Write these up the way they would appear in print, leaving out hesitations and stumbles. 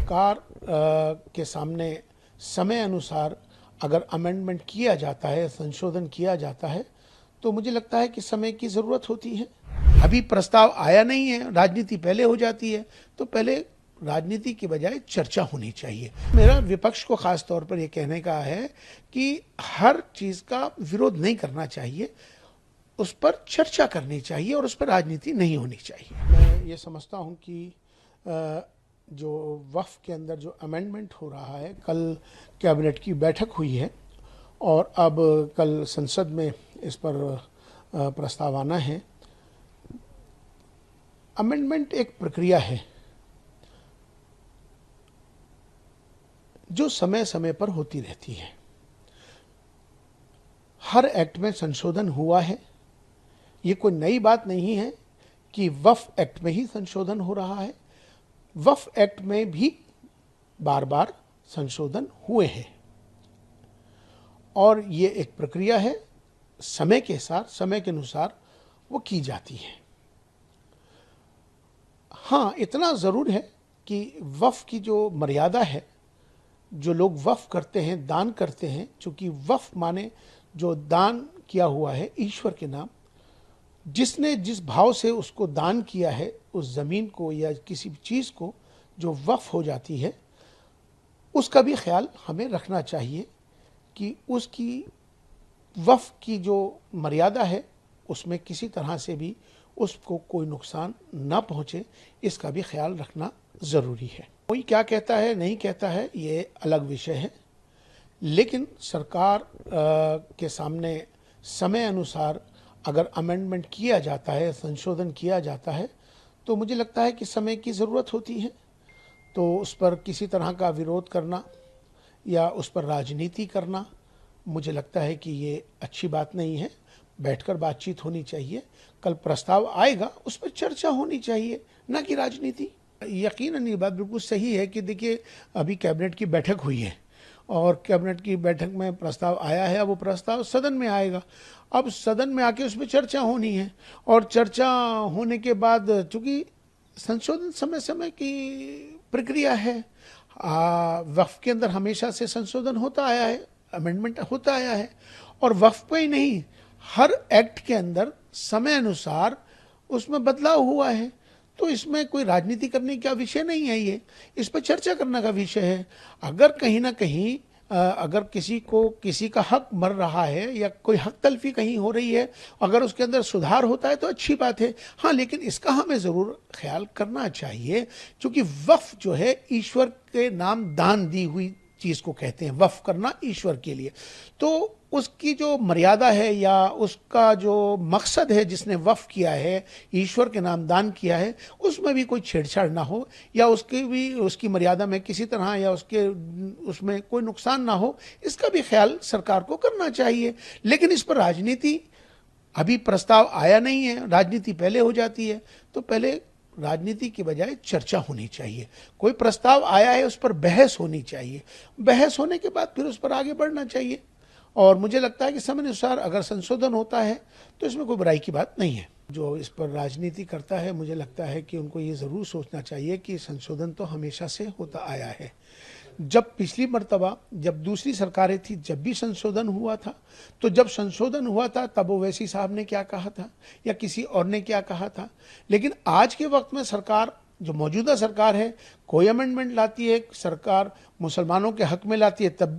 सरकार के सामने समय अनुसार अगर अमेंडमेंट किया जाता है, संशोधन किया जाता है, तो मुझे लगता है कि समय की ज़रूरत होती है। अभी प्रस्ताव आया नहीं है, राजनीति पहले हो जाती है, तो पहले राजनीति की बजाय चर्चा होनी चाहिए। मेरा विपक्ष को खास तौर पर यह कहने का है कि हर चीज़ का विरोध नहीं करना चाहिए, उस पर चर्चा करनी चाहिए और उस पर राजनीति नहीं होनी चाहिए। मैं ये समझता हूँ कि जो वक्फ के अंदर जो अमेंडमेंट हो रहा है, कल कैबिनेट की बैठक हुई है और अब कल संसद में इस पर प्रस्ताव आना है। अमेंडमेंट एक प्रक्रिया है जो समय समय पर होती रहती है। हर एक्ट में संशोधन हुआ है। ये कोई नई बात नहीं है कि वक्फ एक्ट में ही संशोधन हो रहा है। वक्फ एक्ट में भी बार बार संशोधन हुए हैं और ये एक प्रक्रिया है, समय के साथ, समय के अनुसार वो की जाती है। हाँ, इतना ज़रूर है कि वक्फ की जो मर्यादा है, जो लोग वक्फ करते हैं, दान करते हैं, चूँकि वक्फ माने जो दान किया हुआ है ईश्वर के नाम, जिसने जिस भाव से उसको दान किया है, उस ज़मीन को या किसी भी चीज़ को जो वक्फ हो जाती है, उसका भी ख्याल हमें रखना चाहिए कि उसकी वक्फ की जो मर्यादा है उसमें किसी तरह से भी उसको कोई नुकसान ना पहुँचे, इसका भी ख्याल रखना ज़रूरी है। कोई क्या कहता है, नहीं कहता है, ये अलग विषय है, लेकिन सरकार के सामने समय अनुसार अगर अमेंडमेंट किया जाता है, संशोधन किया जाता है, तो मुझे लगता है कि समय की ज़रूरत होती है। तो उस पर किसी तरह का विरोध करना या उस पर राजनीति करना, मुझे लगता है कि ये अच्छी बात नहीं है। बैठकर बातचीत होनी चाहिए। कल प्रस्ताव आएगा, उस पर चर्चा होनी चाहिए, ना कि राजनीति। यकीनन ये बात बिल्कुल सही है कि देखिए, अभी कैबिनेट की बैठक हुई है और कैबिनेट की बैठक में प्रस्ताव आया है। अब वो प्रस्ताव सदन में आएगा। अब सदन में आके उस पर चर्चा होनी है और चर्चा होने के बाद, चूँकि संशोधन समय समय की प्रक्रिया है, वक्फ के अंदर हमेशा से संशोधन होता आया है, अमेंडमेंट होता आया है और वक्फ पे ही नहीं, हर एक्ट के अंदर समय अनुसार उसमें बदलाव हुआ है। तो इसमें कोई राजनीति करने का विषय नहीं है, ये इस पर चर्चा करने का विषय है। अगर कहीं ना कहीं अगर किसी का हक मर रहा है या कोई हक तलफी कहीं हो रही है, अगर उसके अंदर सुधार होता है तो अच्छी बात है। हाँ, लेकिन इसका हमें ज़रूर ख्याल करना चाहिए, क्योंकि वक्फ जो है ईश्वर के नाम दान दी हुई चीज़ को कहते हैं, वक्फ करना ईश्वर के लिए। तो उसकी जो मर्यादा है या उसका जो मकसद है, जिसने वक्फ किया है, ईश्वर के नाम दान किया है, उसमें भी कोई छेड़छाड़ ना हो या उसकी मर्यादा में किसी तरह या उसमें कोई नुकसान ना हो, इसका भी ख्याल सरकार को करना चाहिए। लेकिन इस पर राजनीति, अभी प्रस्ताव आया नहीं है, राजनीति पहले हो जाती है, तो पहले राजनीति की बजाय चर्चा होनी चाहिए। कोई प्रस्ताव आया है, उस पर बहस होनी चाहिए, बहस होने के बाद फिर उस पर आगे बढ़ना चाहिए। और मुझे लगता है कि समय अनुसार अगर संशोधन होता है तो इसमें कोई बुराई की बात नहीं है। जो इस पर राजनीति करता है, मुझे लगता है कि उनको ये ज़रूर सोचना चाहिए कि संशोधन तो हमेशा से होता आया है। जब पिछली मर्तबा जब दूसरी सरकारें थी, जब भी संशोधन हुआ था, तो जब संशोधन हुआ था तब ओवैसी साहब ने क्या कहा था या किसी और ने क्या कहा था। लेकिन आज के वक्त में सरकार, जो मौजूदा सरकार है, कोई अमेंडमेंट लाती है, सरकार मुसलमानों के हक में लाती है, तब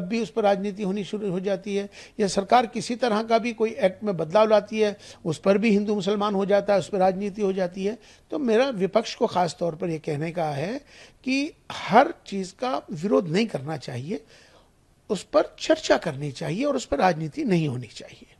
भी उस पर राजनीति होनी शुरू हो जाती है। या सरकार किसी तरह का भी कोई एक्ट में बदलाव लाती है, उस पर भी हिंदू मुसलमान हो जाता है, उस पर राजनीति हो जाती है। तो मेरा विपक्ष को खास तौर पर यह कहने का है कि हर चीज़ का विरोध नहीं करना चाहिए, उस पर चर्चा करनी चाहिए और उस पर राजनीति नहीं होनी चाहिए।